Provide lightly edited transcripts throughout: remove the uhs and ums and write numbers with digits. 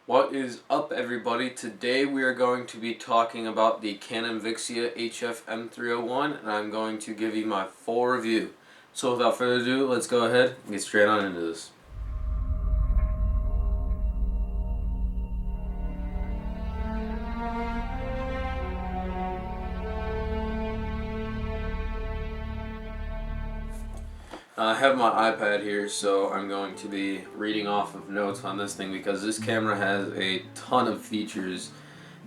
What is up, everybody? Today we are going to be talking about the Canon VIXIA HF M301, and I'm going to give you my full review. So without further ado, let's go ahead and get straight on into this. I have my iPad here, so I'm going to be reading off of notes on this thing because this camera has a ton of features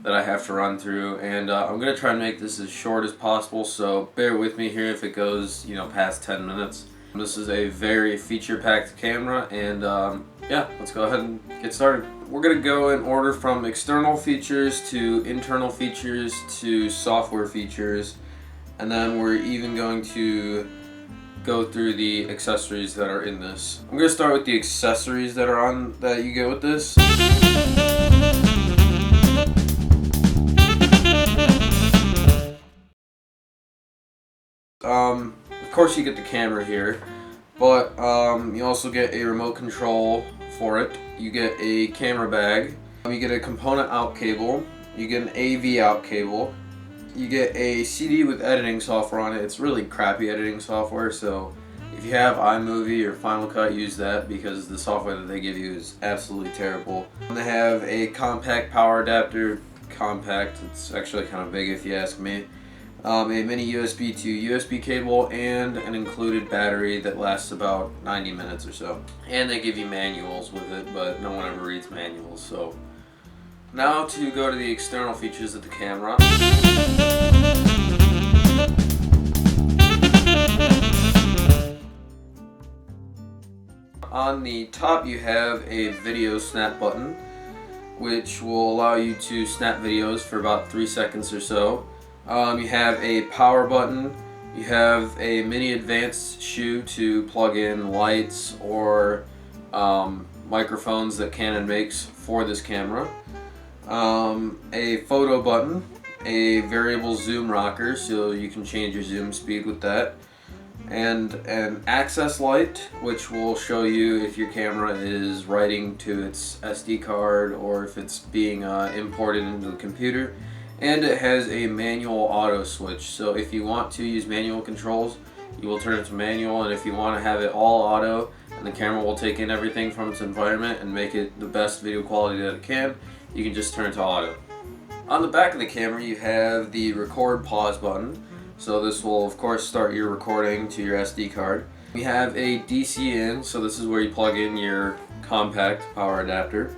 that I have to run through, and I'm going to try and make this as short as possible, so bear with me here if it goes, past 10 minutes. This is a very feature-packed camera, and yeah, let's go ahead and get started. We're going to go in order from external features to internal features to software features, and then we're even going to go through the accessories that are in this. I'm going to start with the accessories that you get with this. Of course you get the camera here, but you also get a remote control for it. You get a camera bag. You get a component out cable. You get an AV out cable. You get a CD with editing software on it. It's really crappy editing software, so if you have iMovie or Final Cut, use that because the software that they give you is absolutely terrible. And they have a compact power adapter. Compact, it's actually kind of big if you ask me. A mini USB to USB cable and an included battery that lasts about 90 minutes or so. And they give you manuals with it, but no one ever reads manuals, so. Now to go to the external features of the camera. On the top you have a video snap button, which will allow you to snap videos for about 3 seconds or so. You have a power button. You have a mini advanced shoe to plug in lights or microphones that Canon makes for this camera. A photo button, a variable zoom rocker so you can change your zoom speed with that, and an access light which will show you if your camera is writing to its SD card or if it's being imported into the computer. And it has a manual auto switch, so if you want to use manual controls, you will turn it to manual, and if you want to have it all auto and the camera will take in everything from its environment and make it the best video quality that it can, you can just turn it to auto. On the back of the camera you have the record pause button, so this will of course start your recording to your SD card. You have a DC in, so this is where you plug in your compact power adapter.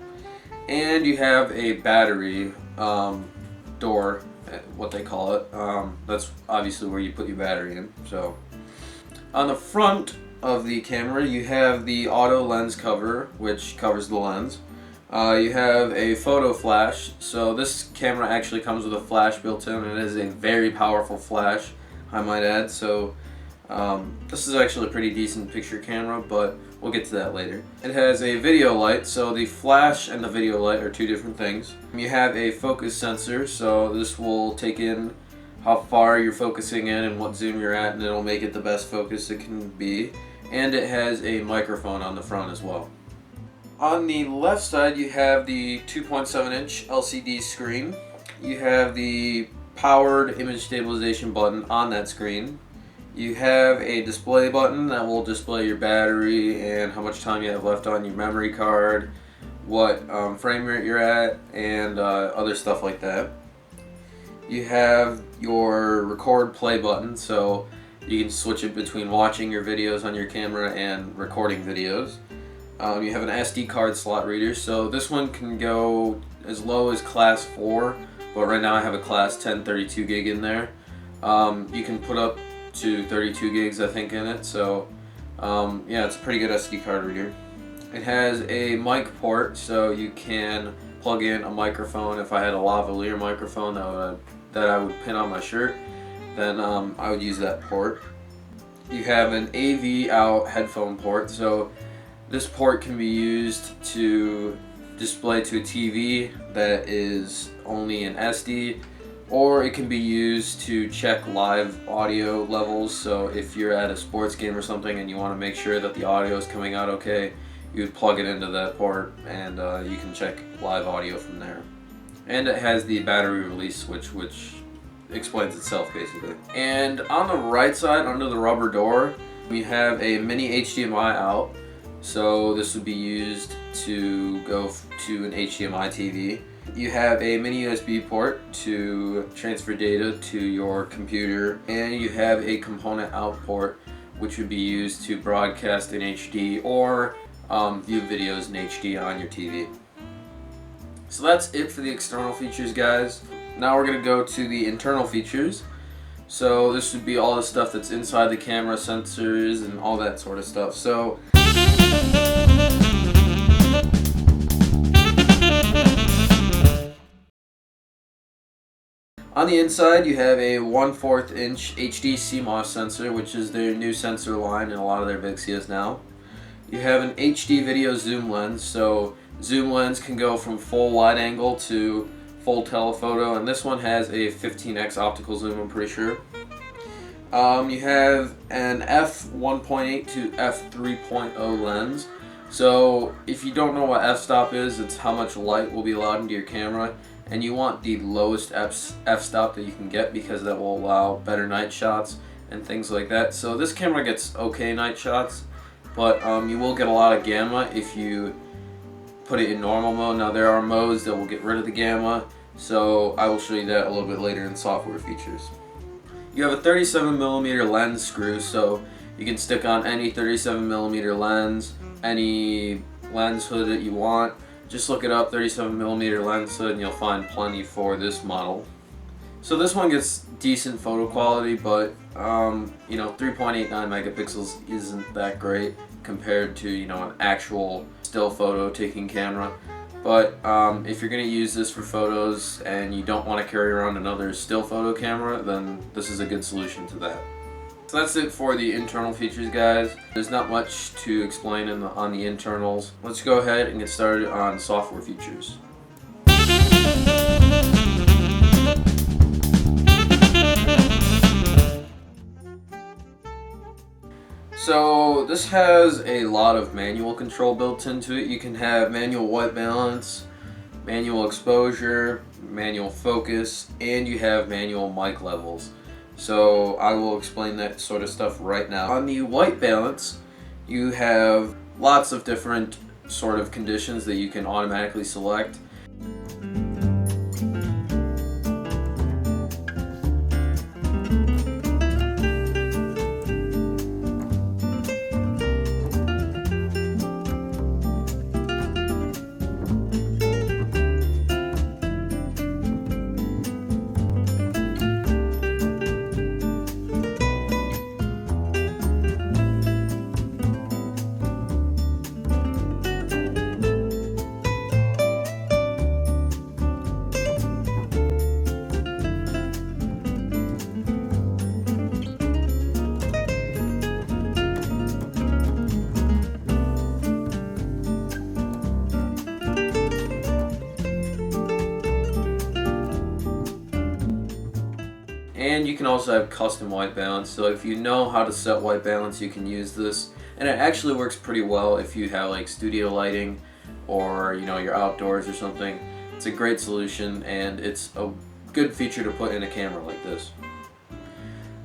And you have a battery door, what they call it. That's obviously where you put your battery in. So on the front of the camera you have the auto lens cover, which covers the lens. You have a photo flash, so this camera actually comes with a flash built in, and it is a very powerful flash, I might add. So this is actually a pretty decent picture camera, but we'll get to that later. It has a video light, so the flash and the video light are two different things. You have a focus sensor, so this will take in how far you're focusing in and what zoom you're at, and it'll make it the best focus it can be. And it has a microphone on the front as well. On the left side you have the 2.7-inch LCD screen. You have the powered image stabilization button on that screen. You have a display button that will display your battery and how much time you have left on your memory card, what frame rate you're at, and other stuff like that. You have your record play button, so you can switch it between watching your videos on your camera and recording videos. You have an SD card slot reader, so this one can go as low as class 4, but right now I have a class 10 32 gig in there. You can put up to 32 gigs I think in it, so yeah, it's a pretty good SD card reader. It has a mic port, so you can plug in a microphone. If I had a lavalier microphone that I would pin on my shirt, then I would use that port. You have an AV out headphone port, so this port can be used to display to a TV that is only in SD, or it can be used to check live audio levels. So if you're at a sports game or something and you want to make sure that the audio is coming out okay, you would plug it into that port, and you can check live audio from there. And it has the battery release switch, which explains itself basically. And on the right side, under the rubber door, we have a mini HDMI out. So this would be used to go to an HDMI TV. You have a mini USB port to transfer data to your computer, and you have a component out port which would be used to broadcast in HD or view videos in HD on your TV. So that's it for the external features, guys. Now we're going to go to the internal features. So this would be all the stuff that's inside the camera, sensors, and all that sort of stuff. So on the inside, you have a 1/4 inch HD CMOS sensor, which is their new sensor line in a lot of their VIXIAs now. You have an HD video zoom lens, so zoom lens can go from full wide angle to full telephoto, and this one has a 15x optical zoom, I'm pretty sure. You have an f1.8 to f3.0 lens. So if you don't know what f-stop is, it's how much light will be allowed into your camera, and you want the lowest f-stop that you can get because that will allow better night shots and things like that. So this camera gets okay night shots, but you will get a lot of gamma if you put it in normal mode. Now there are modes that will get rid of the gamma, so I will show you that a little bit later in software features. You have a 37mm lens screw, so you can stick on any 37mm lens, any lens hood that you want. Just look it up, 37mm lens hood, and you'll find plenty for this model. So this one gets decent photo quality, but 3.89 megapixels isn't that great compared to an actual still photo taking camera. But if you're going to use this for photos and you don't want to carry around another still photo camera, then this is a good solution to that. So that's it for the internal features, guys. There's not much to explain on the internals. Let's go ahead and get started on software features. So this has a lot of manual control built into it. You can have manual white balance, manual exposure, manual focus, and you have manual mic levels. So I will explain that sort of stuff right now. On the white balance, you have lots of different sort of conditions that you can automatically select. And you can also have custom white balance, so if you know how to set white balance, you can use this. And it actually works pretty well if you have like studio lighting or you're outdoors or something. It's a great solution, and it's a good feature to put in a camera like this.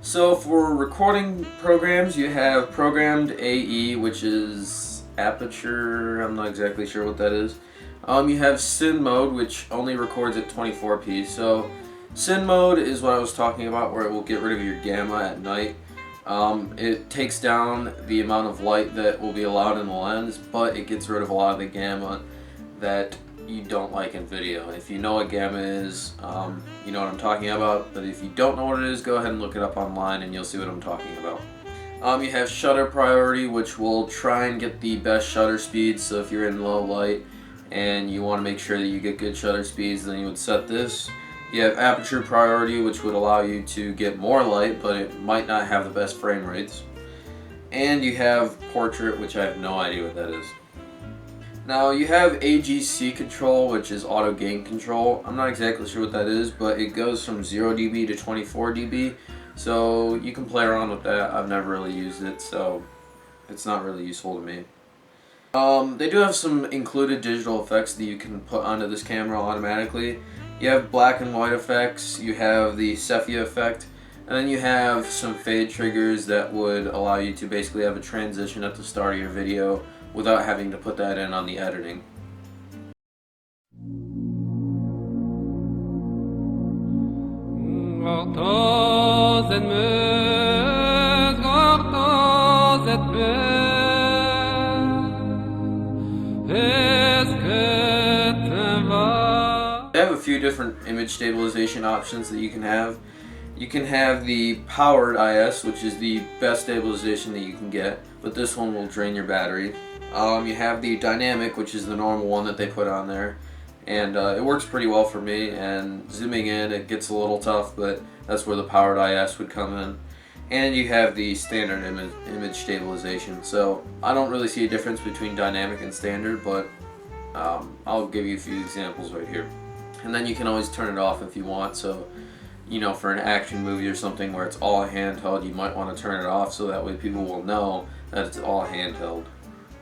So for recording programs, you have programmed AE, which is aperture, I'm not exactly sure what that is. You have Cin mode, which only records at 24p. So Cin mode is what I was talking about, where it will get rid of your gamma at night. It takes down the amount of light that will be allowed in the lens, but it gets rid of a lot of the gamma that you don't like in video. If you know what gamma is, you know what I'm talking about, but if you don't know what it is, go ahead and look it up online and you'll see what I'm talking about. You have shutter priority, which will try and get the best shutter speeds, so if you're in low light and you want to make sure that you get good shutter speeds, then you would set this. You have aperture priority, which would allow you to get more light, but it might not have the best frame rates. And you have portrait, which I have no idea what that is. Now you have AGC control, which is auto gain control. I'm not exactly sure what that is, but it goes from 0 dB to 24 dB. So you can play around with that. I've never really used it, so it's not really useful to me. They do have some included digital effects that you can put onto this camera automatically. You have black and white effects, you have the sepia effect, and then you have some fade triggers that would allow you to basically have a transition at the start of your video without having to put that in on the editing. They have a few different image stabilization options that you can have. You can have the powered IS, which is the best stabilization that you can get, but this one will drain your battery. You have the dynamic, which is the normal one that they put on there, and it works pretty well for me, and zooming in it gets a little tough, but that's where the powered IS would come in. And you have the standard image stabilization, so I don't really see a difference between dynamic and standard, but I'll give you a few examples right here. And then you can always turn it off if you want, so you know, for an action movie or something where it's all handheld, you might want to turn it off so that way people will know that it's all handheld.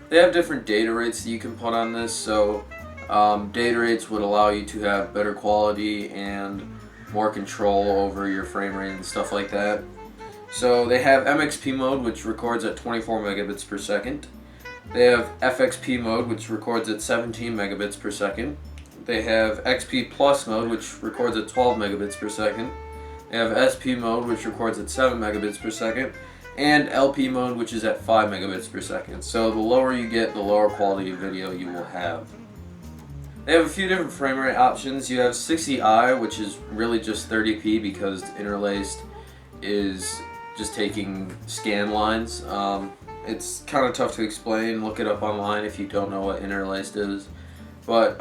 They have different data rates that you can put on this, so data rates would allow you to have better quality and more control over your frame rate and stuff like that. So they have MXP mode, which records at 24 megabits per second. They have FXP mode, which records at 17 megabits per second. They have XP Plus mode, which records at 12 megabits per second. They have SP mode, which records at 7 megabits per second. And LP mode, which is at 5 megabits per second. So the lower you get, the lower quality of video you will have. They have a few different frame rate options. You have 60i, which is really just 30p because interlaced is just taking scan lines. It's kind of tough to explain. Look it up online if you don't know what interlaced is. But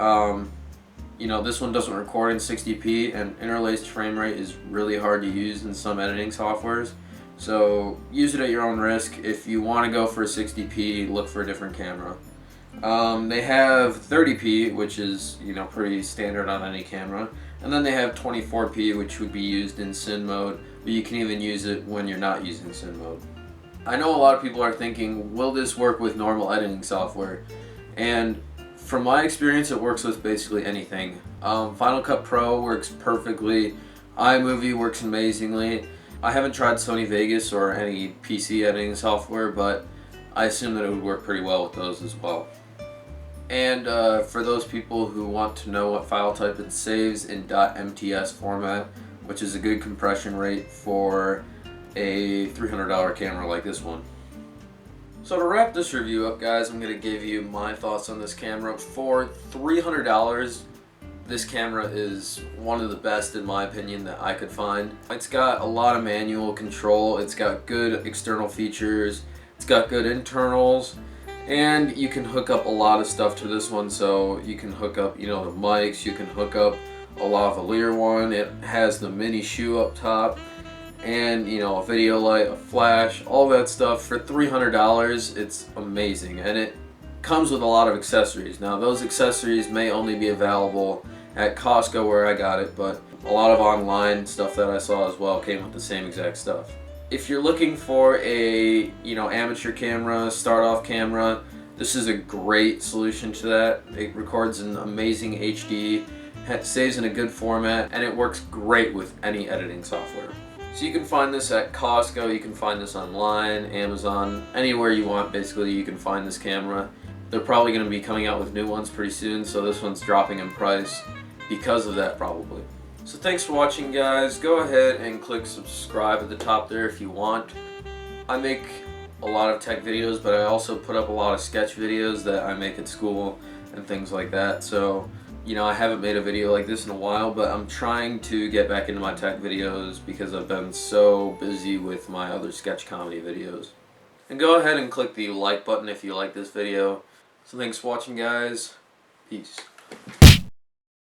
you know, this one doesn't record in 60p, and interlaced frame rate is really hard to use in some editing softwares. So use it at your own risk. If you want to go for a 60p, look for a different camera. They have 30p, which is, you know, pretty standard on any camera. And then they have 24p, which would be used in Cin mode, but you can even use it when you're not using Cin mode. I know a lot of people are thinking, will this work with normal editing software? And from my experience, it works with basically anything. Final Cut Pro works perfectly. iMovie works amazingly. I haven't tried Sony Vegas or any PC editing software, but I assume that it would work pretty well with those as well. And for those people who want to know what file type it saves in .mts format, which is a good compression rate for a $300 camera like this one. So to wrap this review up, guys, I'm going to give you my thoughts on this camera. For $300, this camera is one of the best, in my opinion, that I could find. It's got a lot of manual control, it's got good external features, it's got good internals, and you can hook up a lot of stuff to this one. So you can hook up, you know, the mics, you can hook up a lavalier one, it has the mini shoe up top, and you know, a video light, a flash, all that stuff. For $300, it's amazing, and it comes with a lot of accessories. Now those accessories may only be available at Costco where I got it, but a lot of online stuff that I saw as well came with the same exact stuff. If you're looking for a, you know, amateur camera, start-off camera, this is a great solution to that. It records in amazing HD, saves in a good format, and it works great with any editing software. So you can find this at Costco, you can find this online, Amazon, anywhere you want basically you can find this camera. They're probably going to be coming out with new ones pretty soon, so this one's dropping in price because of that probably. So thanks for watching, guys. Go ahead and click subscribe at the top there if you want. I make a lot of tech videos, but I also put up a lot of sketch videos that I make at school and things like that. So, you know, I haven't made a video like this in a while, but I'm trying to get back into my tech videos because I've been so busy with my other sketch comedy videos. And go ahead and click the like button if you like this video. So thanks for watching, guys. Peace.